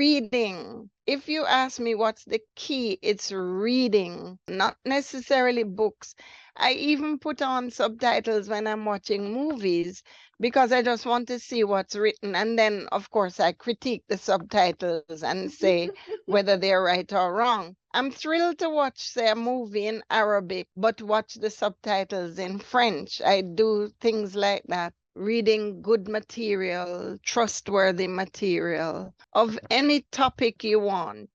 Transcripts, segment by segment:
reading. If you ask me what's the key, it's reading, not necessarily books. I even put on subtitles when I'm watching movies because I just want to see what's written. And then, of course, I critique the subtitles and say whether they're right or wrong. I'm thrilled to watch, say, a movie in Arabic, but watch the subtitles in French. I do things like that. Reading good material, trustworthy material of any topic you want.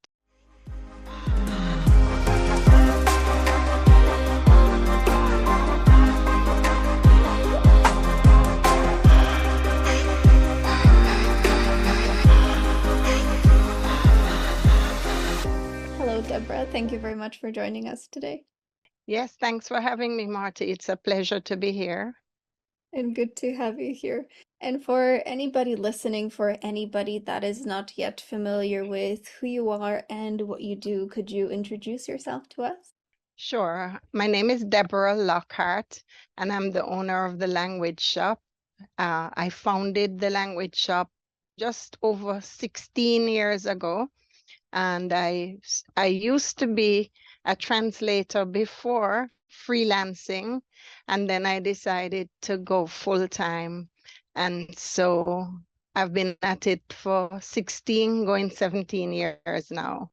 Hello, Deborah. Thank you very much for joining us today. Yes, thanks for having me, Marty. It's a pleasure to be here. And good to have you here. And for anybody listening, for anybody that is not yet familiar with who you are and what you do, could you introduce yourself to us? Sure. My name is Deborah Lockhart, and I'm the owner of the Language Shop. I founded the Language Shop just over 16 years ago, and I used to be a translator before freelancing, and then I decided to go full time. And so I've been at it for 16, going 17 years now.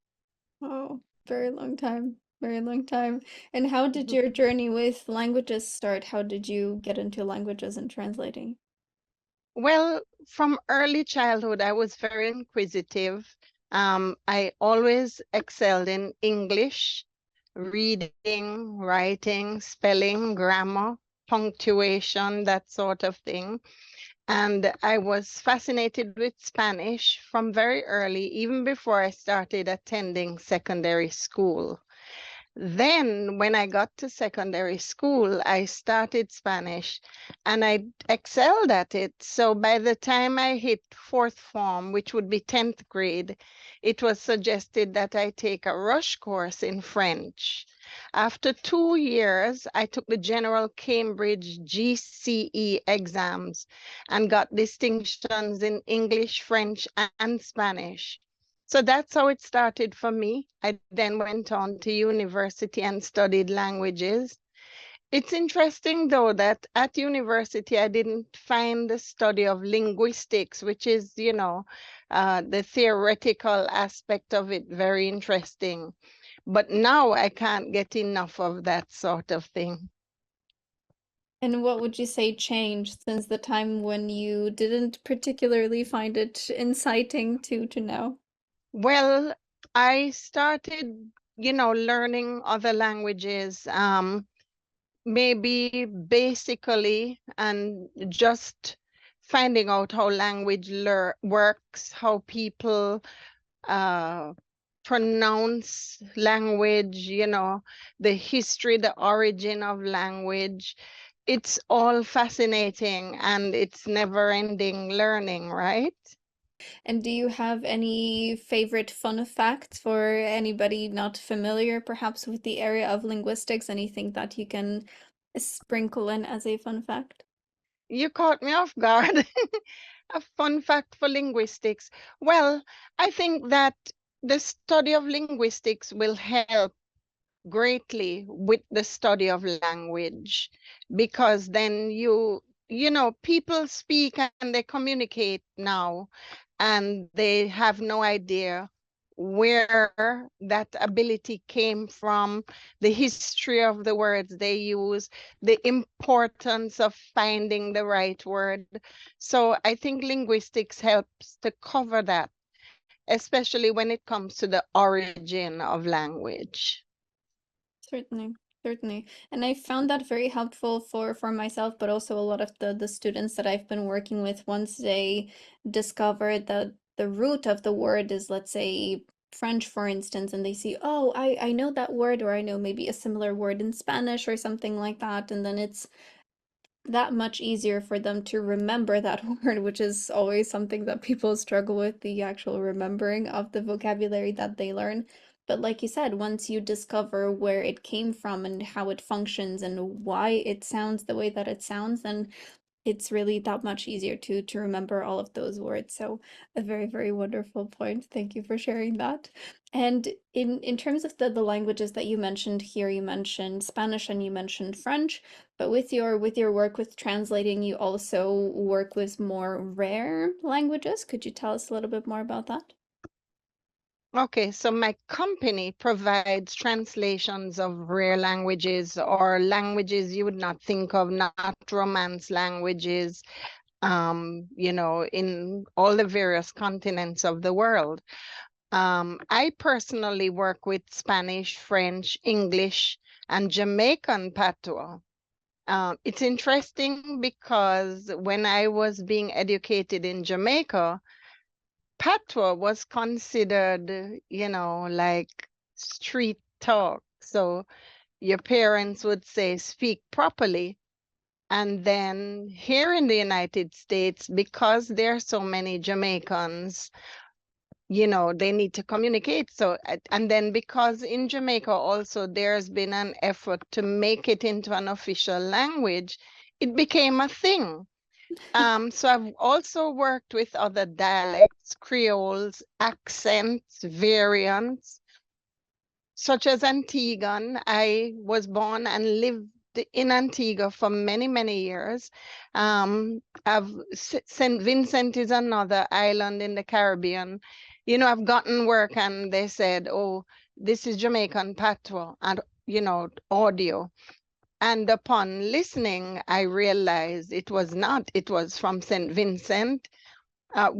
Oh, very long time. Very long time. And how did your journey with languages start? How did you get into languages and translating? Well, from early childhood, I was very inquisitive. I always excelled in English, reading, writing, spelling, grammar, punctuation, that sort of thing. And I was fascinated with Spanish from very early, even before I started attending secondary school. Then, when I got to secondary school, I started Spanish and I excelled at it. So by the time I hit fourth form, which would be 10th grade, it was suggested that I take a rush course in French. After 2 years, I took the General Cambridge GCE exams and got distinctions in English, French, and Spanish. So that's how it started for me. I then went on to university and studied languages. It's interesting, though, that at university I didn't find the study of linguistics, which is, the theoretical aspect of it, very interesting. But now I can't get enough of that sort of thing. And what would you say changed since the time when you didn't particularly find it inciting to now? Well, I started, learning other languages. Maybe basically, and just finding out how language works, how people uh, pronounce language, the history, the origin of language. It's all fascinating and it's never ending learning, right? And do you have any favorite fun facts for anybody not familiar, perhaps with the area of linguistics? Anything that you can sprinkle in as a fun fact? You caught me off guard. A fun fact for linguistics. Well, I think that the study of linguistics will help greatly with the study of language because then people speak and they communicate now and they have no idea where that ability came from, the history of the words they use, the importance of finding the right word. So I think linguistics helps to cover that, especially when it comes to the origin of language. Certainly, certainly. And I found that very helpful for myself, but also a lot of the students that I've been working with once they discover that the root of the word is, let's say, French, for instance, and they see, oh, I know that word, or I know maybe a similar word in Spanish or something like that, and then it's that much easier for them to remember that word, which is always something that people struggle with, the actual remembering of the vocabulary that they learn. But like you said, once you discover where it came from and how it functions and why it sounds the way that it sounds, then it's really that much easier to remember all of those words. So a very, very wonderful point. Thank you for sharing that. And in terms of the languages that you mentioned here, you mentioned Spanish and you mentioned French, but with your work with translating, you also work with more rare languages. Could you tell us a little bit more about that? Okay, so my company provides translations of rare languages or languages you would not think of, not Romance languages, in all the various continents of the world. I personally work with Spanish, French, English, and Jamaican patois. It's interesting because when I was being educated in Jamaica, patois was considered, like street talk. So your parents would say, speak properly. And then here in the United States, because there are so many Jamaicans, they need to communicate. So, and then because in Jamaica also there's been an effort to make it into an official language, it became a thing. So I've also worked with other dialects, creoles, accents, variants, such as Antiguan. I was born and lived in Antigua for many, many years. St. Vincent is another island in the Caribbean. I've gotten work and they said, oh, this is Jamaican patois and, audio. And upon listening, I realized it was not, it was from St. Vincent. I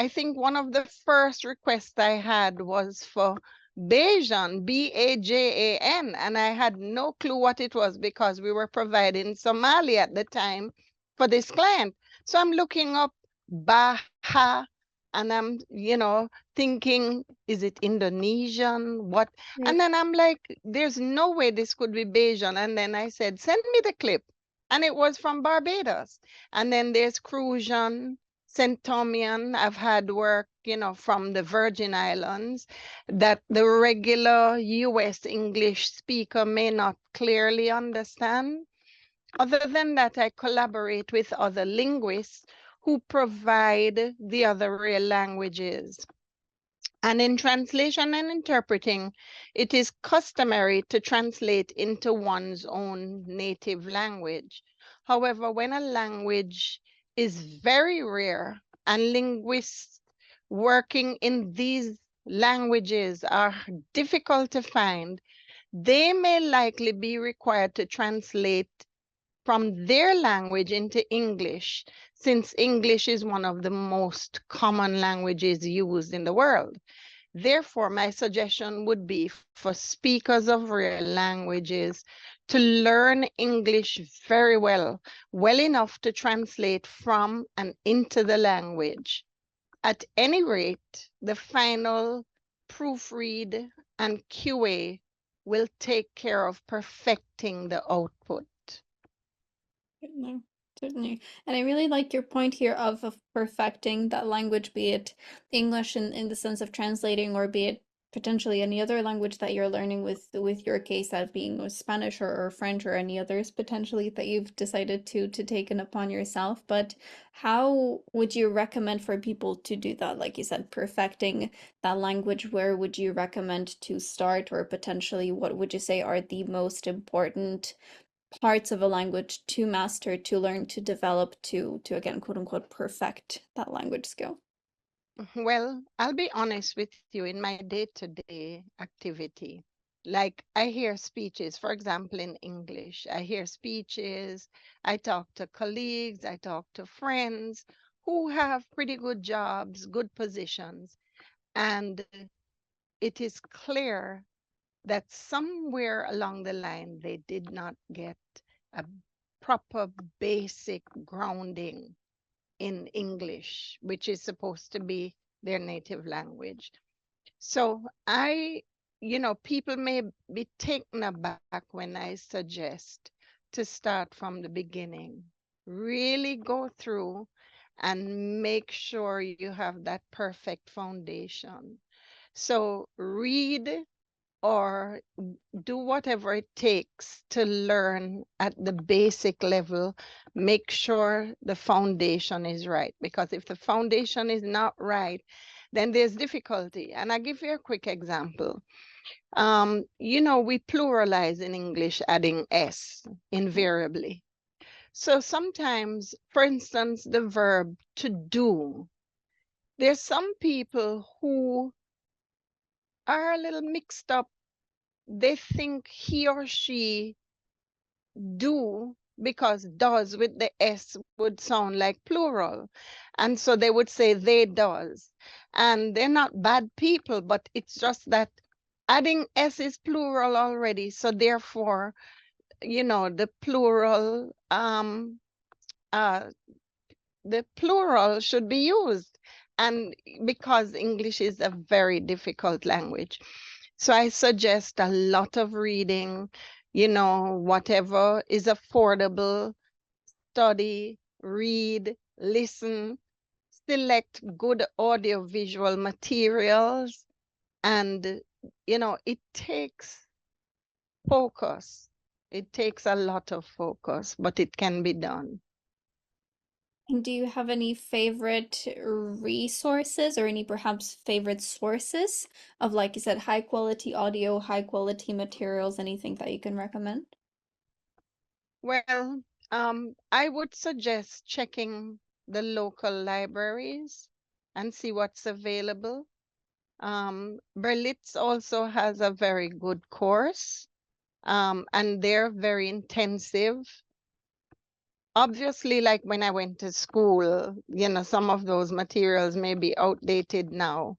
think one of the first requests I had was for Bajan, Bajan, and I had no clue what it was because we were providing Somali at the time for this client. So I'm looking up Baha, and I'm, thinking, is it Indonesian? What? Right. And then I'm like, there's no way this could be Bajan. And then I said, send me the clip. And it was from Barbados. And then there's Crucian, Centomian. I've had work, from the Virgin Islands that the regular US English speaker may not clearly understand. Other than that, I collaborate with other linguists who provide the other real languages. And in translation and interpreting, it is customary to translate into one's own native language. However, when a language is very rare and linguists working in these languages are difficult to find, they may likely be required to translate from their language into English, since English is one of the most common languages used in the world. Therefore, my suggestion would be for speakers of real languages to learn English very well, well enough to translate from and into the language. At any rate, the final proofread and QA will take care of perfecting the output. Certainly, certainly. And I really like your point here of perfecting that language, be it English in the sense of translating, or be it potentially any other language that you're learning with your case, that being with Spanish or French or any others potentially that you've decided to take it upon yourself. But how would you recommend for people to do that? Like you said, perfecting that language, where would you recommend to start, or potentially what would you say are the most important parts of a language to master, to learn, to develop, to again, quote unquote, perfect that language skill? Well, I'll be honest with you, in my day-to-day activity, like I hear speeches, for example, in English, I hear speeches, I talk to colleagues, I talk to friends who have pretty good jobs, good positions, and it is clear that somewhere along the line they did not get a proper basic grounding in English, which is supposed to be their native language. So people may be taken aback when I suggest to start from the beginning. Really go through and make sure you have that perfect foundation. So read or do whatever it takes to learn at the basic level. Make sure the foundation is right, because if the foundation is not right, then there's difficulty. And I give you a quick example. We pluralize in English, adding S invariably. So sometimes, for instance, the verb to do, there's some people who are a little mixed up. They think he or she do because does with the S would sound like plural. And so they would say they does. And they're not bad people, but it's just that adding S is plural already. So therefore, the uh, plural should be used. And because English is a very difficult language. So I suggest a lot of reading, whatever is affordable, study, read, listen, select good audiovisual materials. And, it takes focus. It takes a lot of focus, but it can be done. And do you have any favorite resources or any perhaps favorite sources of, like you said, high quality audio, high quality materials, anything that you can recommend? Well, I would suggest checking the local libraries and see what's available. Berlitz also has a very good course, and they're very intensive. Obviously, like when I went to school, some of those materials may be outdated now,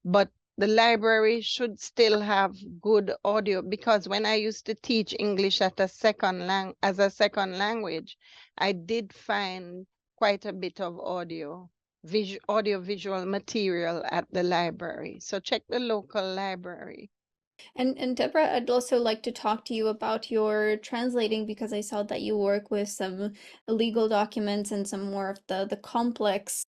but the library should still have good audio, because when I used to teach English as a second language, I did find quite a bit of audio visual material at the library. So check the local library. And Deborah, I'd also like to talk to you about your translating because I saw that you work with some legal documents and some more of the complex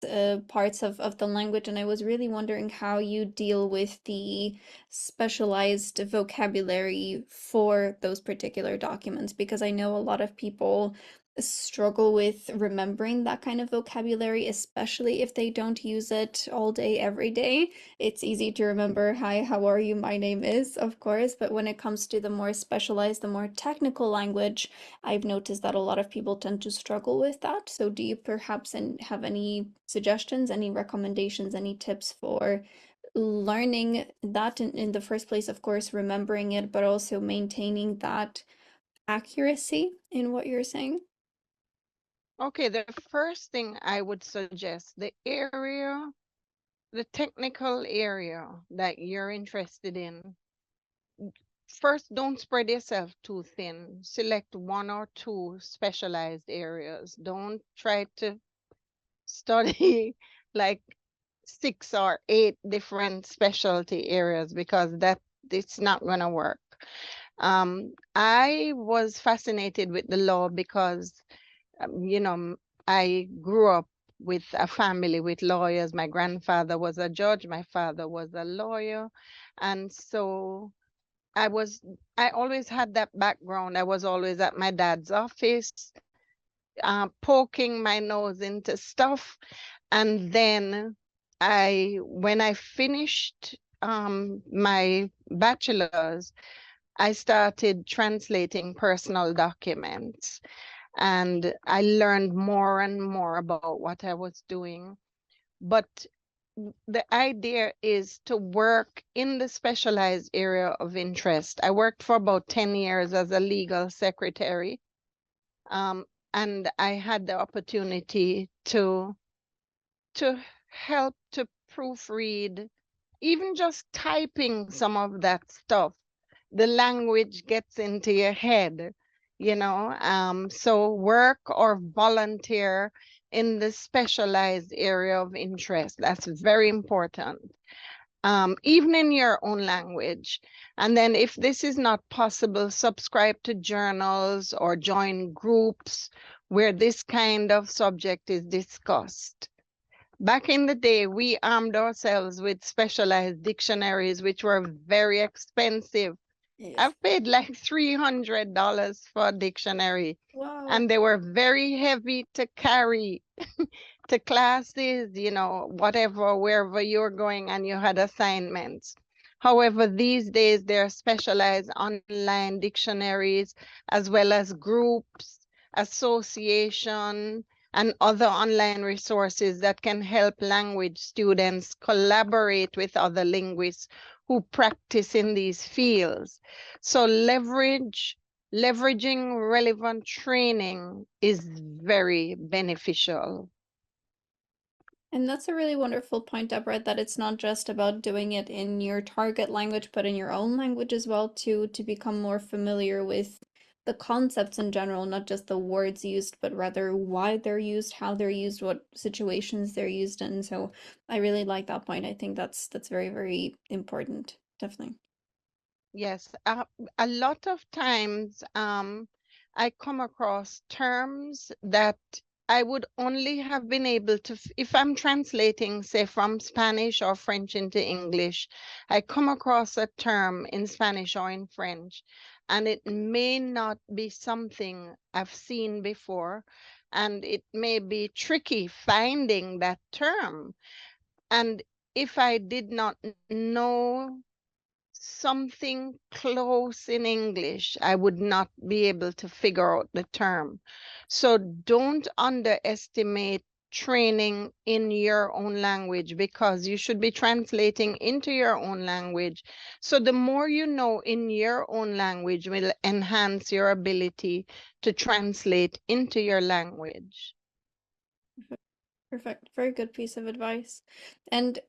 parts of the language. And I was really wondering how you deal with the specialized vocabulary for those particular documents, because I know a lot of people struggle with remembering that kind of vocabulary, especially if they don't use it all day, every day. It's easy to remember, hi, how are you? My name is, of course. But when it comes to the more specialized, the more technical language, I've noticed that a lot of people tend to struggle with that. So, do you perhaps have any suggestions, any recommendations, any tips for learning that in the first place? Of course, remembering it, but also maintaining that accuracy in what you're saying? Okay, the first thing I would suggest, the technical area that you're interested in, first, don't spread yourself too thin. Select one or two specialized areas. Don't try to study like 6 or 8 different specialty areas, because it's not going to work. I was fascinated with the law because, I grew up with a family with lawyers. My grandfather was a judge, my father was a lawyer. And so I always had that background. I was always at my dad's office, poking my nose into stuff. And then when I finished my bachelor's, I started translating personal documents, and I learned more and more about what I was doing. But the idea is to work in the specialized area of interest. I worked for about 10 years as a legal secretary, um, and I had the opportunity to help to proofread, even just typing some of that stuff. The language gets into your head, so work or volunteer in the specialized area of interest. That's very important, even in your own language. And then if this is not possible, subscribe to journals or join groups where this kind of subject is discussed. Back in the day, we armed ourselves with specialized dictionaries, which were very expensive. Yes. I've paid like $300 for a dictionary, Wow. and they were very heavy to carry to classes, whatever, wherever you're going and you had assignments. However, these days there are specialized online dictionaries as well as groups, association, and other online resources that can help language students collaborate with other linguists who practice in these fields. So leveraging relevant training is very beneficial. And that's a really wonderful point, Deborah, that it's not just about doing it in your target language, but in your own language as well, to become more familiar with the concepts in general, not just the words used, but rather why they're used, how they're used, what situations they're used in. So I really like that point. I think that's very, very important. Definitely. Yes, a lot of times I come across terms that I would only have been able to, if I'm translating, say, from Spanish or French into English, I come across a term in Spanish or in French, and it may not be something I've seen before, and it may be tricky finding that term. And if I did not know something close in English, I would not be able to figure out the term. So don't underestimate training in your own language, because you should be translating into your own language. So the more you know in your own language will enhance your ability to translate into your language. Perfect. Very good piece of advice. And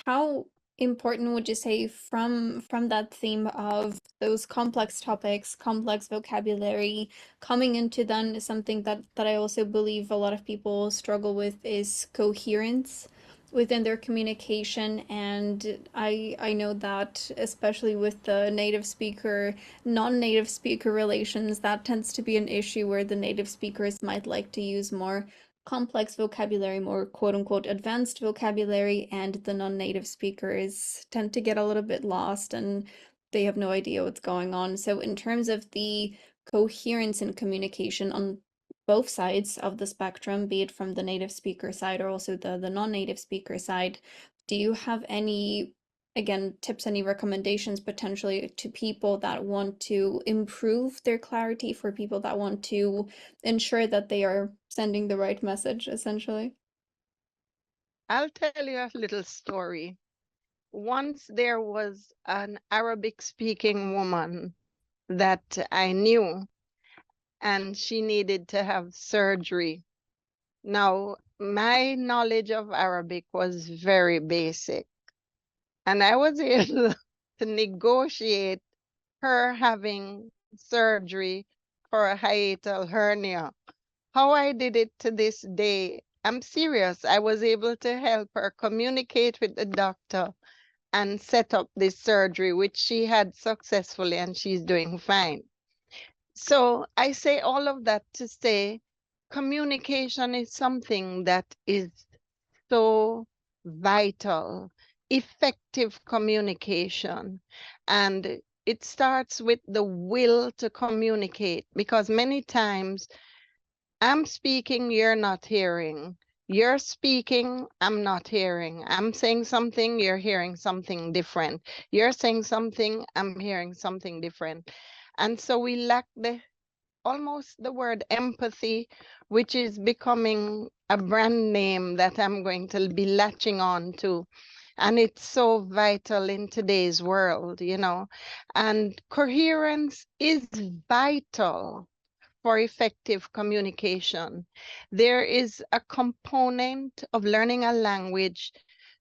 how important would you say from that theme of those complex topics, complex vocabulary, coming into then something that I also believe a lot of people struggle with is coherence within their communication. And I know that especially with the native speaker, non-native speaker relations, that tends to be an issue where the native speakers might like to use more complex vocabulary, more quote unquote advanced vocabulary, and the non native speakers tend to get a little bit lost and they have no idea what's going on. So, in terms of the coherence in communication on both sides of the spectrum, be it from the native speaker side or also the non native speaker side, do you have any, again, tips, any recommendations potentially to people that want to improve their clarity, for people that want to ensure that they are sending the right message, essentially? I'll tell you a little story. Once there was an Arabic speaking woman that I knew, and she needed to have surgery. Now, my knowledge of Arabic was very basic, and I was able to negotiate her having surgery for a hiatal hernia. How I did it to this day, I'm serious. I was able to help her communicate with the doctor and set up this surgery, which she had successfully, and she's doing fine. So I say all of that to say communication is something that is so vital, effective communication. And it starts with the will to communicate, because many times I'm speaking, you're not hearing. You're speaking, I'm not hearing. I'm saying something, you're hearing something different. You're saying something, I'm hearing something different. And so we lack almost the word empathy, which is becoming a brand name that I'm going to be latching on to. And it's so vital in today's world. And coherence is vital for effective communication. There is a component of learning a language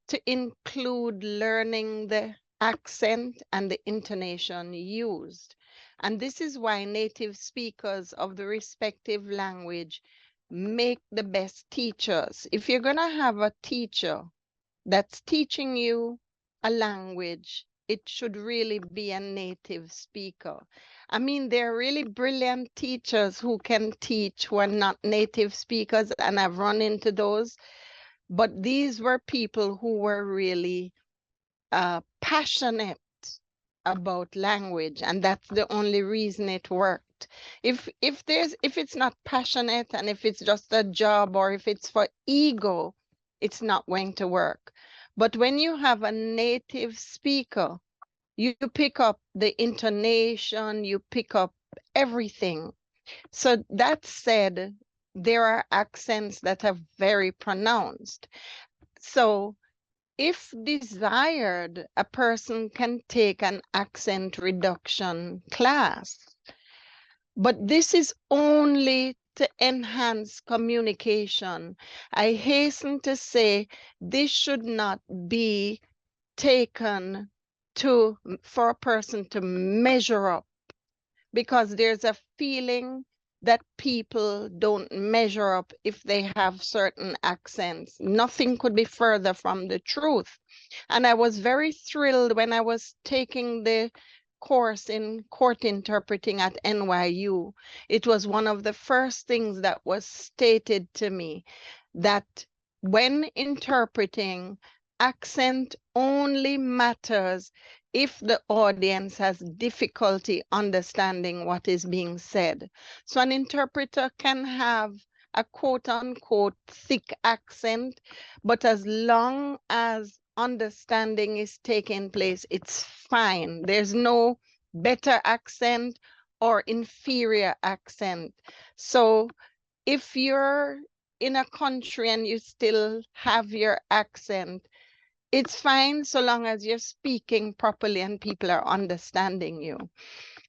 to include learning the accent and the intonation used. And this is why native speakers of the respective language make the best teachers. If you're going to have a teacher that's teaching you a language, it should really be a native speaker. I mean, there are really brilliant teachers who can teach who are not native speakers, and I've run into those. but these were people who were really passionate about language, and that's the only reason it worked. If it's not passionate, and if it's just a job, or if it's for ego, it's not going to work. But when you have a native speaker, you pick up the intonation, you pick up everything. So that said, there are accents that are very pronounced. So if desired, a person can take an accent reduction class, but this is only to enhance communication. I hasten to say this should not be taken for a person to measure up, because there's a feeling that people don't measure up if they have certain accents. Nothing could be further from the truth. And I was very thrilled when I was taking the course in court interpreting at NYU. It was one of the first things that was stated to me, that when interpreting, accent only matters if the audience has difficulty understanding what is being said. So an interpreter can have a quote unquote thick accent, but as long as understanding is taking place, it's fine. There's no better accent or inferior accent. So if you're in a country and you still have your accent, it's fine so long as you're speaking properly and people are understanding you.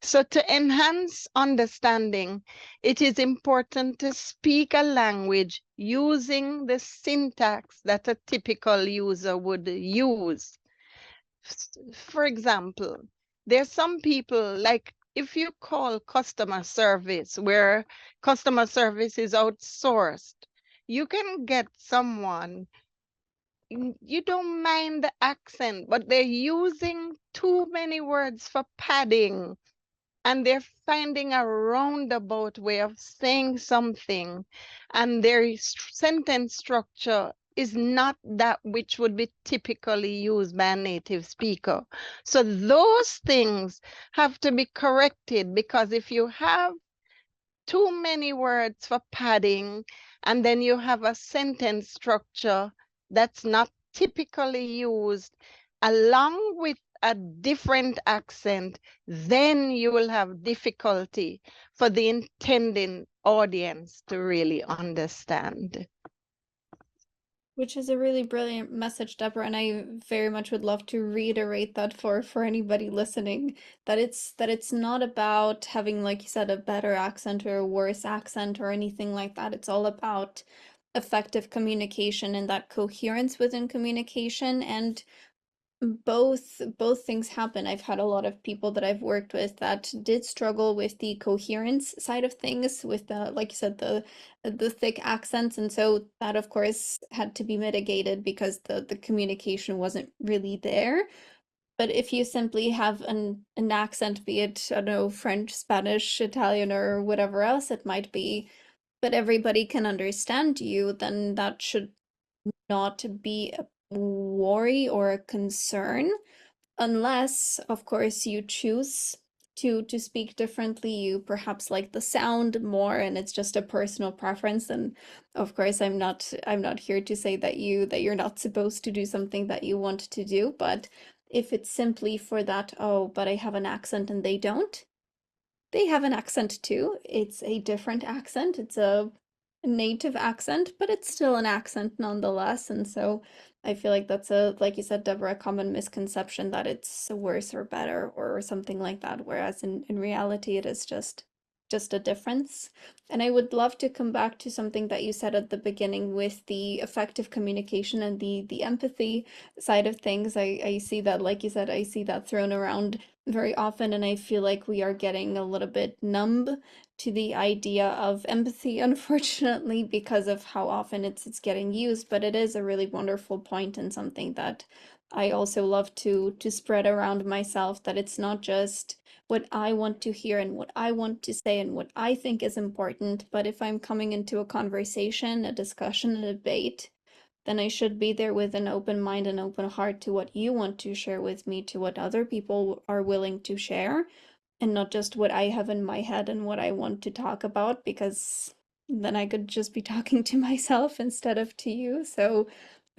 So to enhance understanding, it is important to speak a language using the syntax that a typical user would use. For example, there's some people, like if you call customer service, where customer service is outsourced, you can get someone, you don't mind the accent, but they're using too many words for padding, and they're finding a roundabout way of saying something, and their sentence structure is not that which would be typically used by a native speaker. So those things have to be corrected, because if you have too many words for padding, and then you have a sentence structure that's not typically used, along with a different accent, then you will have difficulty for the intending audience to really understand. Which is a really brilliant message, Deborah, and I very much would love to reiterate that for anybody listening, that it's not about having, like you said, a better accent or a worse accent or anything like that. It's all about effective communication and that coherence within communication, and both things happen. I've had a lot of people that I've worked with that did struggle with the coherence side of things, with the, like you said, the thick accents, and so that of course had to be mitigated because the communication wasn't really there. But if you simply have an accent, be it, I don't know, French, Spanish, Italian, or whatever else it might be, but everybody can understand you, then that should not be a worry or a concern, unless of course you choose to speak differently. You perhaps like the sound more and it's just a personal preference, and of course I'm not here to say that you're not supposed to do something that you want to do. But if it's simply for that, oh, but I have an accent and they don't, they have an accent too. It's a different accent. It's a native accent, but it's still an accent nonetheless. And so I feel like that's a, like you said, Deborah, a common misconception that it's worse or better or something like that. Whereas in reality, it is just a difference. And I would love to come back to something that you said at the beginning with the effective communication and the empathy side of things. I see that, like you said, I see that thrown around very often, and I feel like we are getting a little bit numb to the idea of empathy, unfortunately, because of how often it's getting used. But it is a really wonderful point and something that I also love to spread around myself, that it's not just what I want to hear and what I want to say and what I think is important, but if I'm coming into a conversation, a discussion, a debate, then I should be there with an open mind and open heart to what you want to share with me, to what other people are willing to share, and not just what I have in my head and what I want to talk about, because then I could just be talking to myself instead of to you. So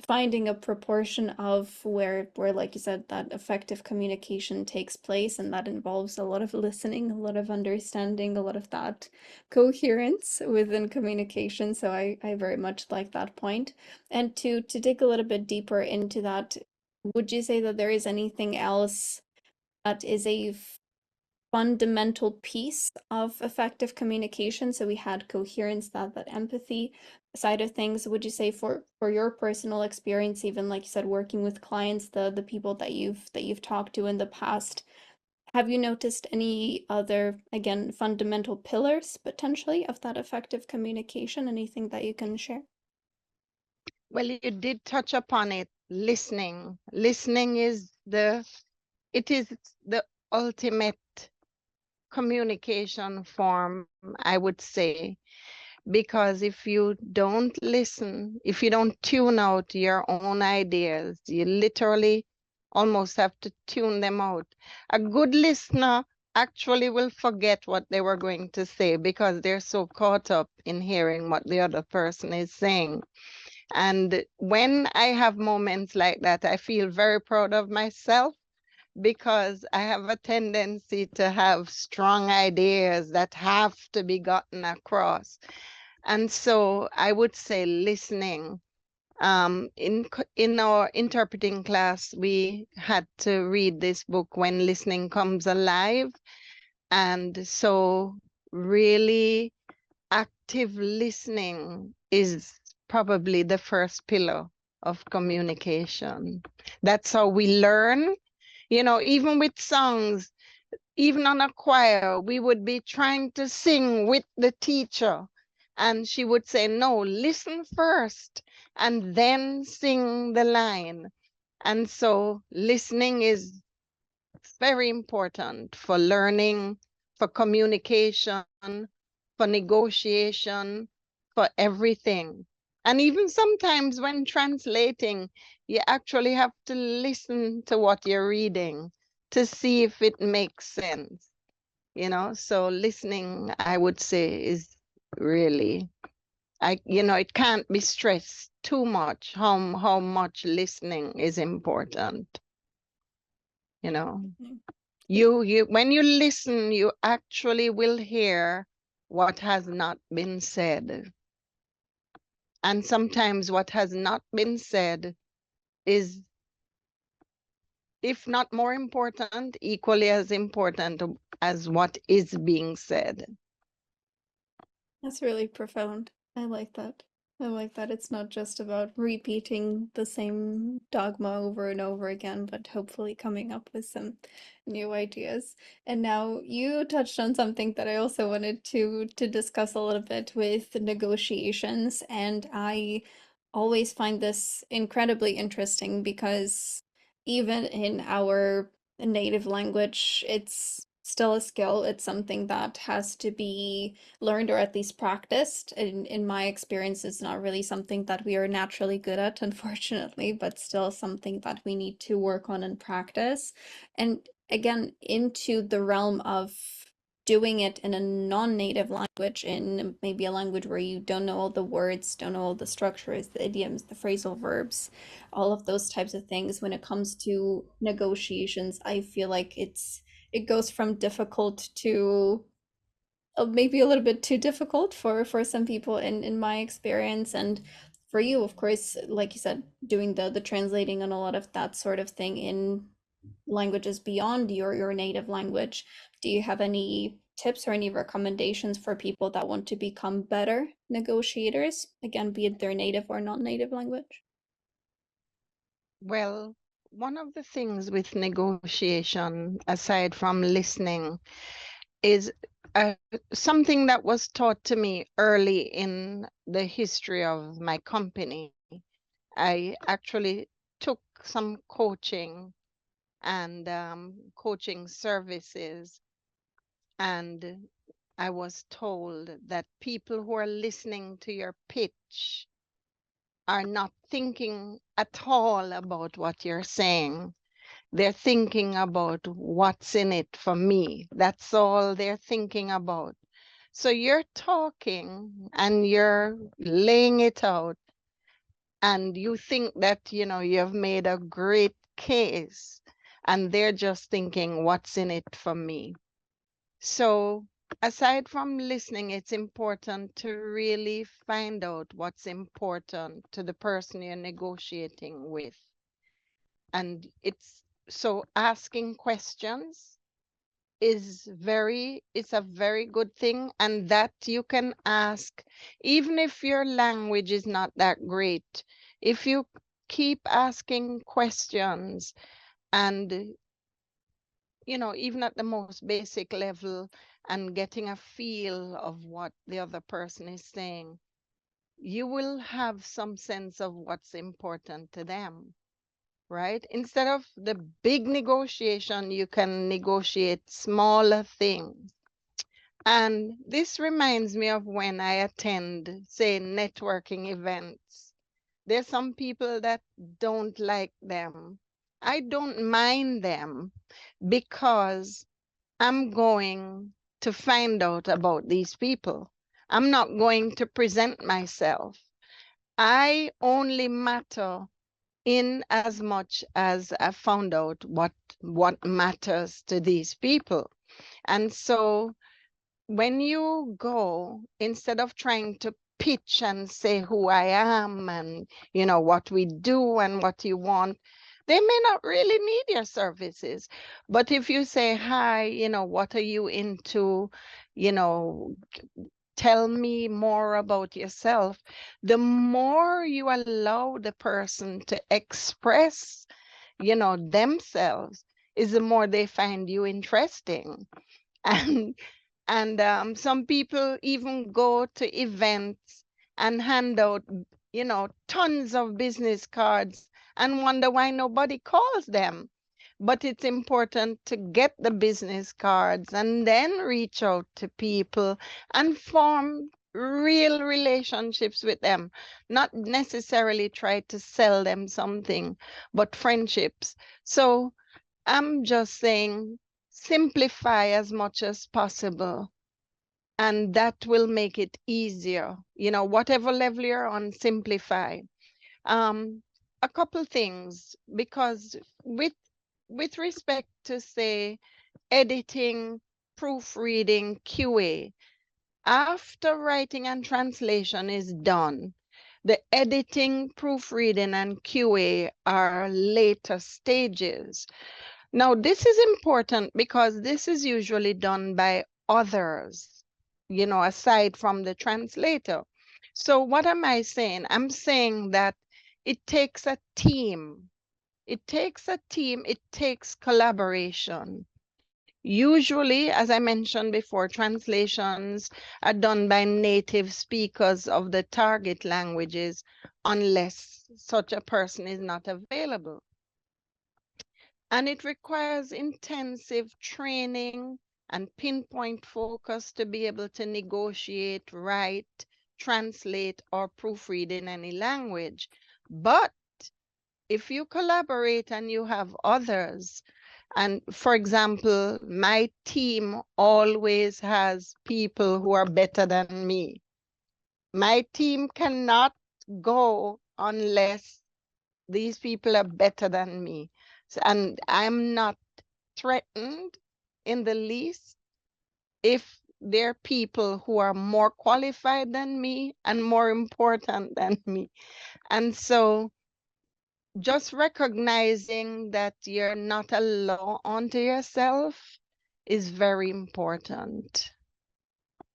finding a proportion of where like you said, that effective communication takes place, and that involves a lot of listening, a lot of understanding, a lot of that coherence within communication. So I very much like that point. And to dig a little bit deeper into that, would you say that there is anything else that is a fundamental piece of effective communication? So we had coherence, that empathy side of things. Would you say for your personal experience, even like you said, working with clients, the people that you've talked to in the past, have you noticed any other, again, fundamental pillars potentially of that effective communication? Anything that you can share? Well, you did touch upon it. Listening. Listening is it is the ultimate communication form, I would say, because if you don't listen, if you don't tune out your own ideas, you literally almost have to tune them out. A good listener actually will forget what they were going to say because they're so caught up in hearing what the other person is saying. And when I have moments like that, I feel very proud of myself because I have a tendency to have strong ideas that have to be gotten across. And so I would say listening. In our interpreting class, we had to read this book, When Listening Comes Alive. And so really active listening is probably the first pillar of communication. That's how we learn. Even with songs, even on a choir, we would be trying to sing with the teacher. And she would say, no, listen first and then sing the line. And so listening is very important for learning, for communication, for negotiation, for everything. And even sometimes when translating, you actually have to listen to what you're reading to see if it makes sense. So listening, I would say, is really, it can't be stressed too much how much listening is important, you know. Mhm. You when you listen, you actually will hear what has not been said. And sometimes what has not been said is, if not more important, equally as important as what is being said. That's really profound. I like that. I like that it's not just about repeating the same dogma over and over again, but hopefully coming up with some new ideas. And now you touched on something that I also wanted to discuss a little bit with negotiations, and I always find this incredibly interesting because even in our native language, it's still a skill. It's something that has to be learned or at least practiced. In my experience, it's not really something that we are naturally good at, unfortunately, but still something that we need to work on and practice. And again, into the realm of doing it in a non-native language, in maybe a language where you don't know all the words, don't know all the structures, the idioms, the phrasal verbs, all of those types of things. When it comes to negotiations, I feel like it goes from difficult to maybe a little bit too difficult for some people in my experience. And for you, of course, like you said, doing the translating and a lot of that sort of thing in languages beyond your native language. Do you have any tips or any recommendations for people that want to become better negotiators, again, be it their native or non-native language? Well, one of the things with negotiation, aside from listening, is uh, something that was taught to me early in the history of my company. I actually took some coaching and coaching services, and I was told that people who are listening to your pitch are not thinking at all about what you're saying. They're thinking about what's in it for me. That's all they're thinking about. So you're talking and you're laying it out, and you think that, you've made a great case, and they're just thinking, what's in it for me? So aside from listening, it's important to really find out what's important to the person you're negotiating with. And so asking questions it's a very good thing, and that you can ask even if your language is not that great. If you keep asking questions, and even at the most basic level, and getting a feel of what the other person is saying, you will have some sense of what's important to them, right? Instead of the big negotiation, you can negotiate smaller things. And this reminds me of when I attend, say, networking events. There's some people that don't like them. I don't mind them because I'm going to find out about these people. I'm not going to present myself. I only matter in as much as I found out what matters to these people. And so when you go, instead of trying to pitch and say who I am and what we do and what you want, they may not really need your services. But if you say, hi, what are you into, you know tell me more about yourself, the more you allow the person to express themselves, is the more they find you interesting. and some people even go to events and hand out, tons of business cards, and wonder why nobody calls them. But it's important to get the business cards and then reach out to people and form real relationships with them, not necessarily try to sell them something, but friendships. So I'm just saying, simplify as much as possible, and that will make it easier. Whatever level you're on, simplify. Um, a couple things, because with respect to, say, editing, proofreading, QA, after writing and translation is done, the editing, proofreading, and QA are later stages. Now, this is important because this is usually done by others, aside from the translator. So what am I saying? I'm saying that it takes a team. It takes a team, it takes collaboration. Usually, as I mentioned before, translations are done by native speakers of the target languages, unless such a person is not available. And it requires intensive training and pinpoint focus to be able to negotiate, write, translate, or proofread in any language. But if you collaborate and you have others, and for example, my team always has people who are better than me. My team cannot go unless these people are better than me. And I'm not threatened in the least if there are people who are more qualified than me and more important than me. And so just recognizing that you're not alone onto yourself is very important.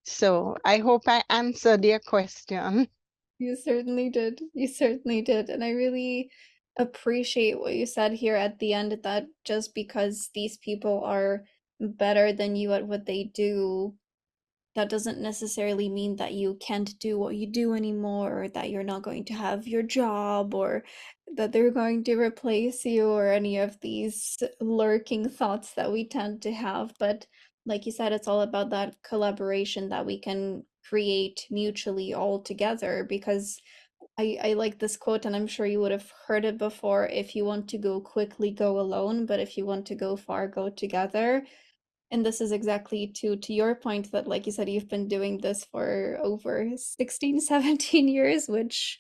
So I hope I answered your question. You certainly did. You certainly did. And I really appreciate what you said here at the end, that just because these people are better than you at what they do, that doesn't necessarily mean that you can't do what you do anymore, or that you're not going to have your job, or that they're going to replace you, or any of these lurking thoughts that we tend to have. But like you said, it's all about that collaboration that we can create mutually all together, because I like this quote, and I'm sure you would have heard it before. If you want to go quickly, go alone, but if you want to go far, go together. And this is exactly to your point that, like you said, you've been doing this for over 16, 17 years, which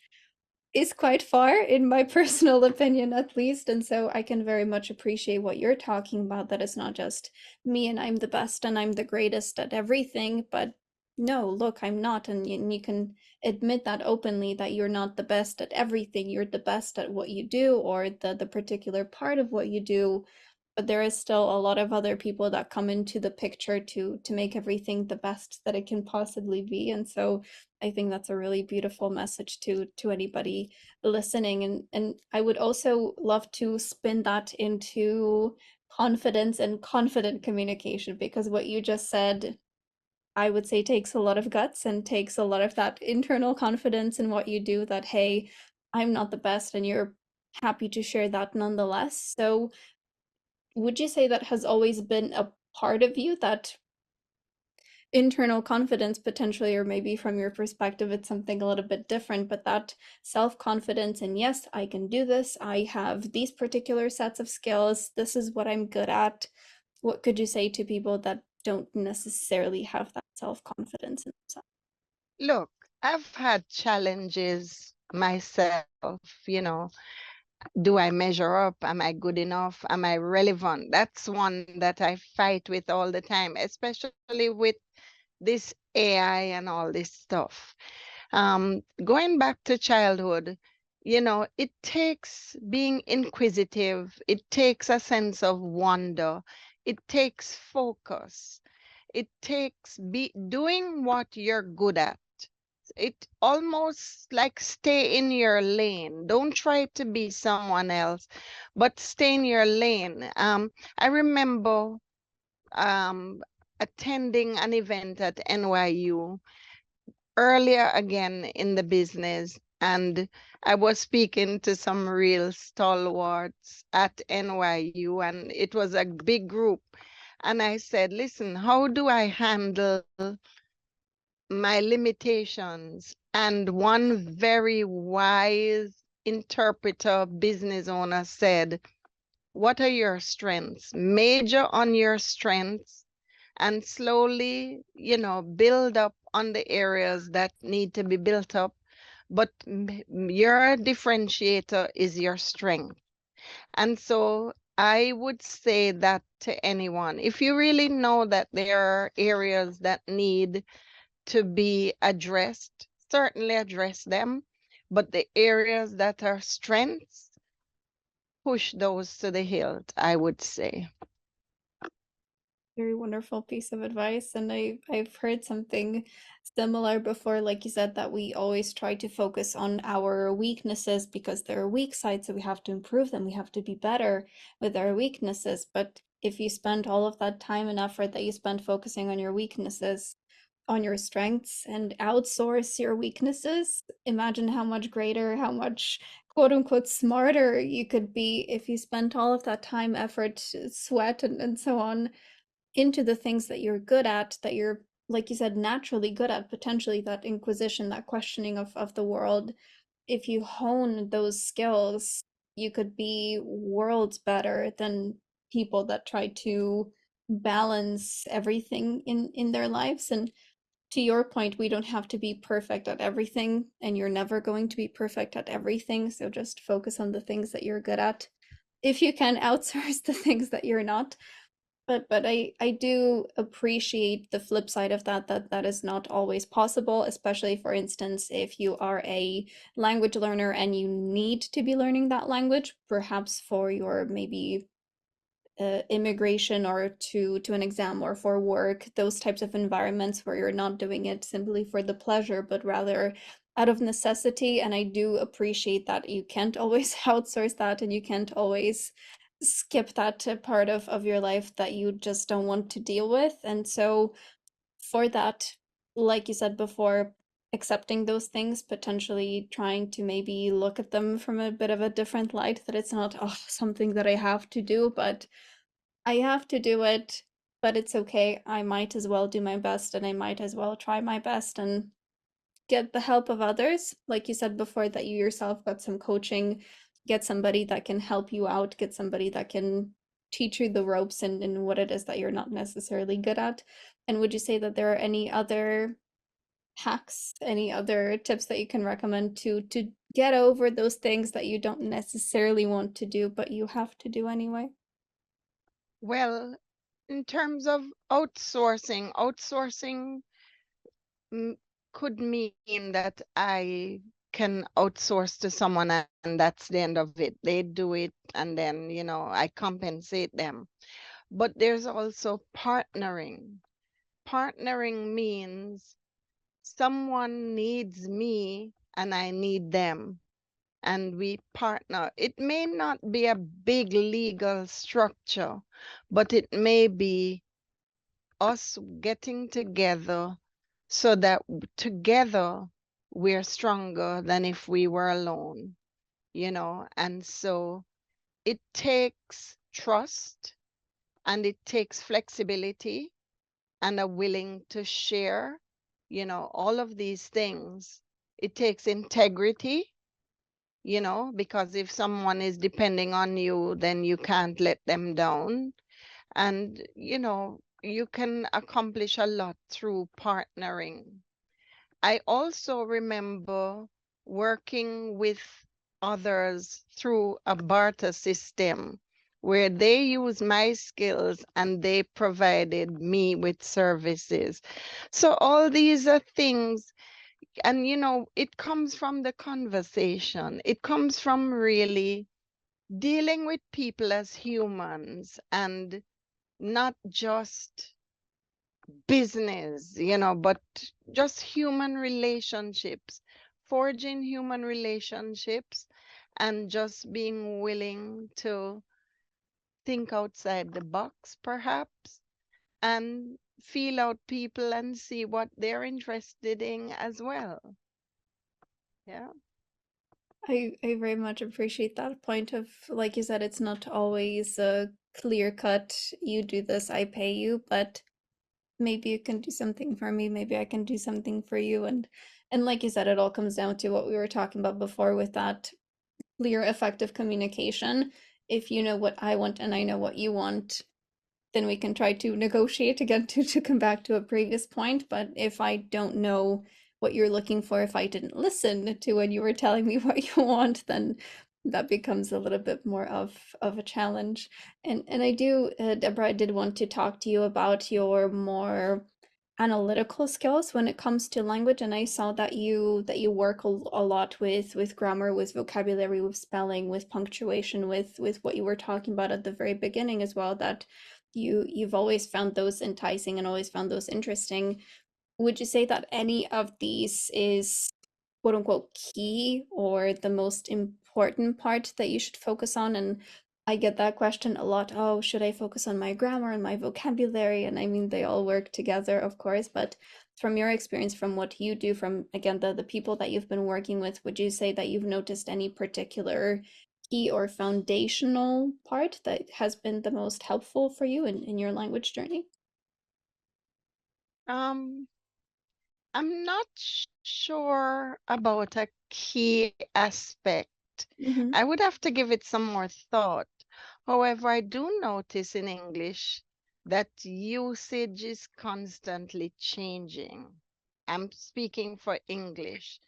is quite far in my personal opinion at least. And so I can very much appreciate what you're talking about, that it's not just me and I'm the best and I'm the greatest at everything, but no, look, I'm not. And you can admit that openly, that you're not the best at everything. You're the best at what you do, or the particular part of what you do, but there is still a lot of other people that come into the picture to make everything the best that it can possibly be. And so I think that's a really beautiful message to anybody listening. And I would also love to spin that into confidence and confident communication, because what you just said, I would say, takes a lot of guts and takes a lot of that internal confidence in what you do, that hey, I'm not the best, and you're happy to share that nonetheless. So would you say that has always been a part of you, that internal confidence potentially, or maybe from your perspective it's something a little bit different, but that self-confidence, and yes, I can do this, I have these particular sets of skills, this is what I'm good at. What could you say to people that don't necessarily have that self-confidence in themselves? Look, I've had challenges myself, you know. Do I measure up? Am I good enough? Am I relevant? That's one that I fight with all the time, especially with this AI and all this stuff. Going back to childhood, you know, it takes being inquisitive, it takes a sense of wonder, it takes focus, it takes doing what you're good at. It almost like stay in your lane. Don't try to be someone else, but stay in your lane. I remember um, attending an event at NYU earlier again in the business, and I was speaking to some real stalwarts at NYU, and it was a big group. And I said, listen, how do I handle my limitations? And one very wise interpreter, business owner said, what are your strengths? Major on your strengths and slowly, you know, build up on the areas that need to be built up. But your differentiator is your strength. And so I would say that to anyone. If you really know that there are areas that need to be addressed, certainly address them. But the areas that are strengths, push those to the hilt, I would say. Very wonderful piece of advice. And I've heard something similar before, like you said, that we always try to focus on our weaknesses because there are weak sides, so we have to improve them. We have to be better with our weaknesses. But if you spend all of that time and effort that you spend focusing on your weaknesses, on your strengths, and outsource your weaknesses, imagine how much greater, how much quote unquote smarter you could be if you spent all of that time, effort, sweat, and so on into the things that you're good at, that you're, like you said, naturally good at, potentially that inquisition, that questioning of the world. If you hone those skills, you could be worlds better than people that try to balance everything in their lives. And to your point, we don't have to be perfect at everything, and you're never going to be perfect at everything. So just focus on the things that you're good at. If you can, outsource the things that you're not. But I do appreciate the flip side of that, that is not always possible, especially for instance, if you are a language learner and you need to be learning that language, perhaps for your maybe immigration, or to an exam, or for work, those types of environments where you're not doing it simply for the pleasure, but rather out of necessity. And I do appreciate that you can't always outsource that, and you can't always skip that part of your life that you just don't want to deal with. And so for that, like you said before, accepting those things, potentially trying to maybe look at them from a bit of a different light, that it's not, oh, something that I have to do, but I have to do it, but it's okay. I might as well do my best, and I might as well try my best. And get the help of others, like you said before, that you yourself got some coaching, get somebody that can help you out, get somebody that can teach you the ropes and what it is that you're not necessarily good at. And would you say that there are any other hacks, any other tips that you can recommend to get over those things that you don't necessarily want to do, but you have to do anyway? Well, in terms of outsourcing mm, could mean that I can outsource to someone and that's the end of it. They do it and then, I compensate them. But there's also partnering. Partnering means someone needs me and I need them, and we partner. It may not be a big legal structure, but it may be us getting together so that together we're stronger than if we were alone, And so it takes trust and it takes flexibility and a willing to share, all of these things. It takes integrity, because if someone is depending on you, then you can't let them down. And, you can accomplish a lot through partnering. I also remember working with others through a barter system where they used my skills and they provided me with services. So all these are things, and it comes from the conversation. It comes from really dealing with people as humans and not just business, but just human relationships, forging human relationships, and just being willing to think outside the box, perhaps, and feel out people and see what they're interested in as well. Yeah. I very much appreciate that point of, like you said, it's not always a clear cut, you do this, I pay you, but maybe you can do something for me, maybe I can do something for you. And like you said, it all comes down to what we were talking about before with that clear, effective communication. If you know what I want and I know what you want, then we can try to negotiate again to come back to a previous point. But if I don't know what you're looking for, if I didn't listen to when you were telling me what you want, then that becomes a little bit more of a challenge. And I do, Deborah, I did want to talk to you about your more analytical skills when it comes to language. And I saw that you work a lot with grammar, with vocabulary, with spelling, with punctuation, with what you were talking about at the very beginning as well, that you've always found those enticing and always found those interesting. Would you say that any of these is quote unquote key or the most important part that you should focus on? And I get that question a lot. Oh, should I focus on my grammar and my vocabulary? And I mean, they all work together, of course, but from your experience, from what you do, from again, the people that you've been working with, would you say that you've noticed any particular key or foundational part that has been the most helpful for you in your language journey? Um, I'm not sure about a key aspect. Mm-hmm. I would have to give it some more thought. However, I do notice in English that usage is constantly changing. I'm speaking for English.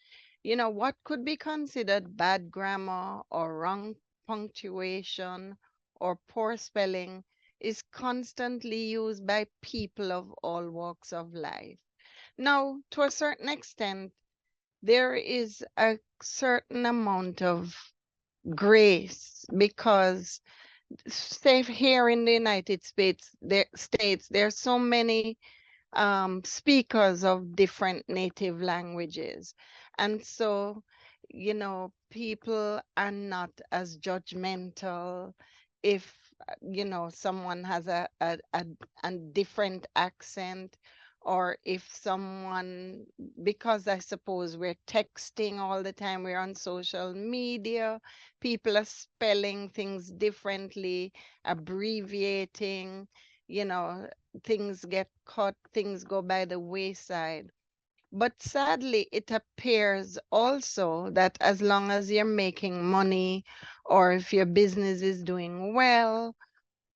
What could be considered bad grammar or wrong punctuation or poor spelling is constantly used by people of all walks of life. Now, to a certain extent, there is a certain amount of grace because, say, here in the United States, there's so many speakers of different native languages. And so, people are not as judgmental if, someone has a different accent, or if someone, because I suppose we're texting all the time, we're on social media, people are spelling things differently, abbreviating, you know, things get cut, things go by the wayside. But sadly, it appears also that as long as you're making money, or if your business is doing well,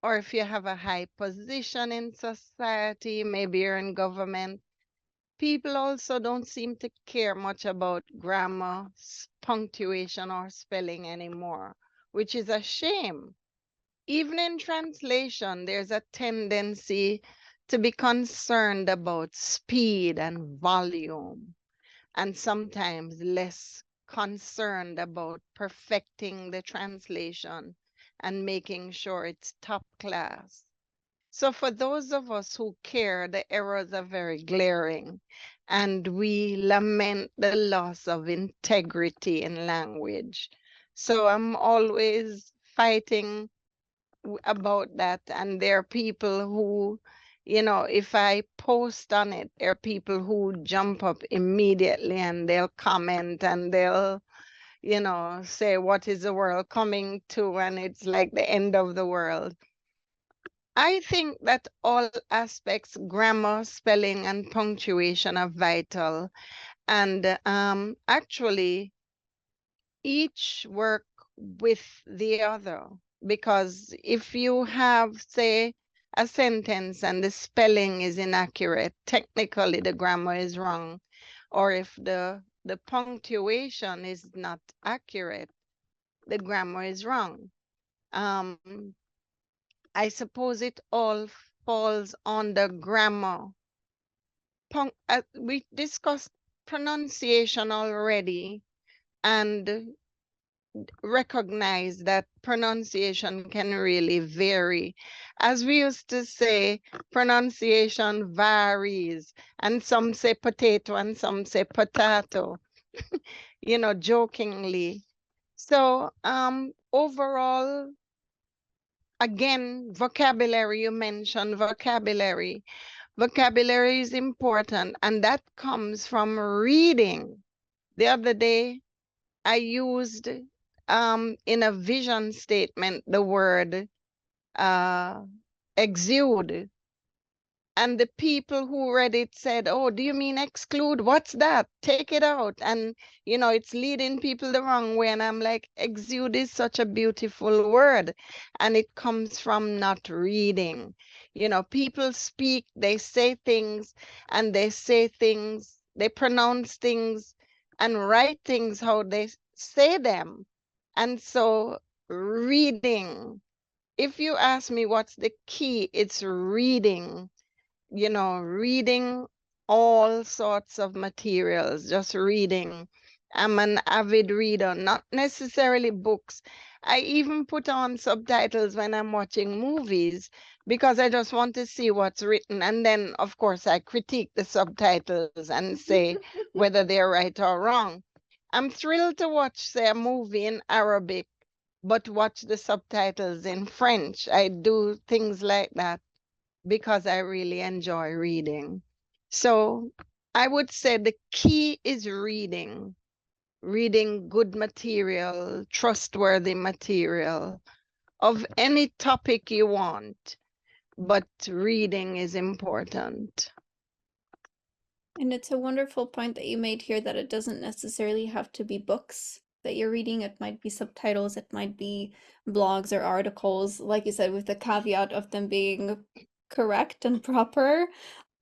or if you have a high position in society, maybe you're in government, people also don't seem to care much about grammar, punctuation, or spelling anymore, which is a shame. Even in translation, there's a tendency to be concerned about speed and volume, and sometimes less concerned about perfecting the translation and making sure it's top class. So for those of us who care, the errors are very glaring, and we lament the loss of integrity in language. So I'm always fighting about that, and there are people who, if I post on it, there are people who jump up immediately and they'll comment and they'll, say, what is the world coming to? And it's like the end of the world. I think that all aspects, grammar, spelling, and punctuation, are vital. And actually, each work with the other. Because if you have, say, a sentence and the spelling is inaccurate, technically the grammar is wrong. Or if the punctuation is not accurate, the grammar is wrong. Um, I suppose it all falls under grammar. We discussed pronunciation already, and recognize that pronunciation can really vary. As we used to say, pronunciation varies, and some say potato and some say potato, jokingly. So, overall, again, vocabulary, you mentioned vocabulary. Vocabulary is important, and that comes from reading. The other day, I used in a vision statement the word uh, exude. And the people who read it said, "Oh, do you mean exclude? What's that? Take it out." And, it's leading people the wrong way. And I'm like, exude is such a beautiful word. And it comes from not reading. People speak, they say things, and they say things, they pronounce things and write things how they say them. And so, reading, if you ask me what's the key, it's reading, reading all sorts of materials, just reading. I'm an avid reader, not necessarily books. I even put on subtitles when I'm watching movies because I just want to see what's written. And then, of course, I critique the subtitles and say whether they're right or wrong. I'm thrilled to watch, say, a movie in Arabic, but watch the subtitles in French. I do things like that because I really enjoy reading. So I would say the key is reading, reading good material, trustworthy material of any topic you want, but reading is important. And it's a wonderful point that you made here that it doesn't necessarily have to be books that you're reading. It might be subtitles, it might be blogs or articles, like you said, with the caveat of them being correct and proper,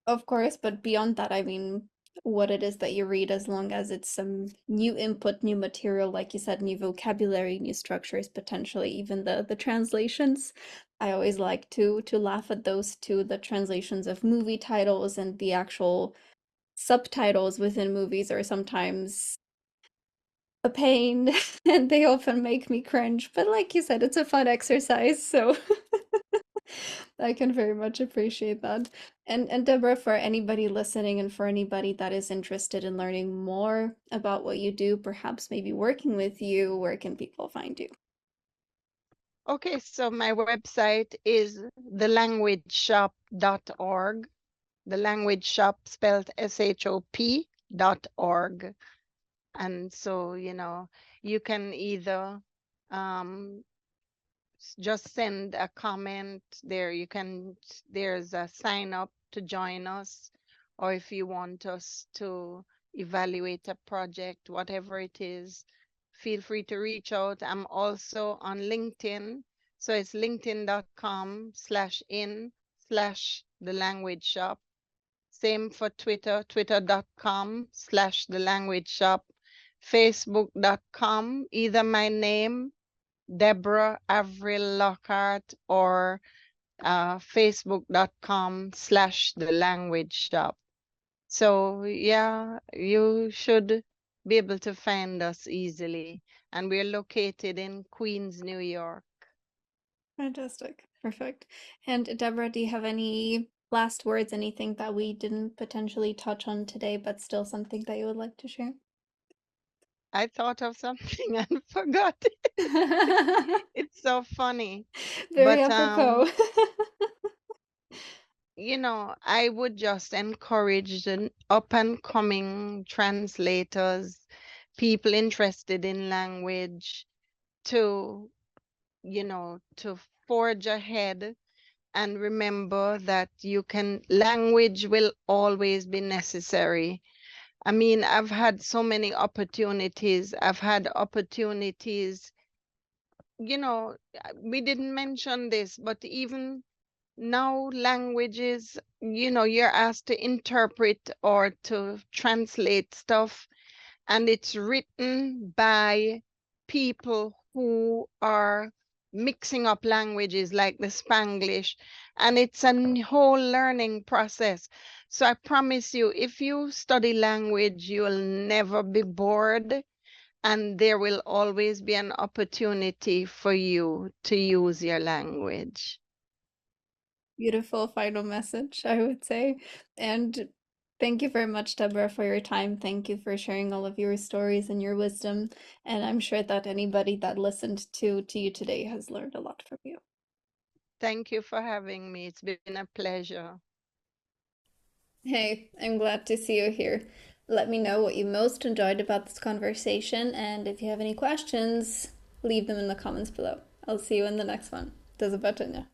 of course. But beyond that, I mean, what it is that you read, as long as it's some new input, new material, like you said, new vocabulary, new structures, potentially even the translations. I always like to laugh at those two, the translations of movie titles and the actual subtitles within movies are sometimes a pain and they often make me cringe. But like you said, it's a fun exercise, so I can very much appreciate that. And Deborah, for anybody listening and for anybody that is interested in learning more about what you do, perhaps maybe working with you, where can people find you? Okay, so my website is thelanguageshop.org. The language shop spelled shop.org. And so, you can either um, just send a comment there. There's a sign up to join us, or if you want us to evaluate a project, whatever it is, feel free to reach out. I'm also on LinkedIn. So it's linkedin.com/in/the language shop. Same for Twitter, twitter.com/the language shop, facebook.com, either my name, Deborah Avril Lockhart, or facebook.com/the language shop. So yeah, you should be able to find us easily. And we're located in Queens, New York. Fantastic. Perfect. And Deborah, do you have any last words, anything that we didn't potentially touch on today, but still something that you would like to share? I thought of something and forgot it. It's so funny. Very But apropos. I would just encourage the up and coming translators, people interested in language to, to forge ahead and remember that language will always be necessary. I mean, I've had so many opportunities. I've had opportunities, we didn't mention this, but even now languages, you're asked to interpret or to translate stuff, and it's written by people who are mixing up languages like the Spanglish, and it's a whole learning process. So I promise you, if you study language, you'll never be bored, and there will always be an opportunity for you to use your language. Beautiful final message, I would say. And thank you very much, Deborah, for your time. Thank you for sharing all of your stories and your wisdom. And I'm sure that anybody that listened to you today has learned a lot from you. Thank you for having me. It's been a pleasure. Hey, I'm glad to see you here. Let me know what you most enjoyed about this conversation, and if you have any questions, leave them in the comments below. I'll see you in the next one. Do zobaczenia.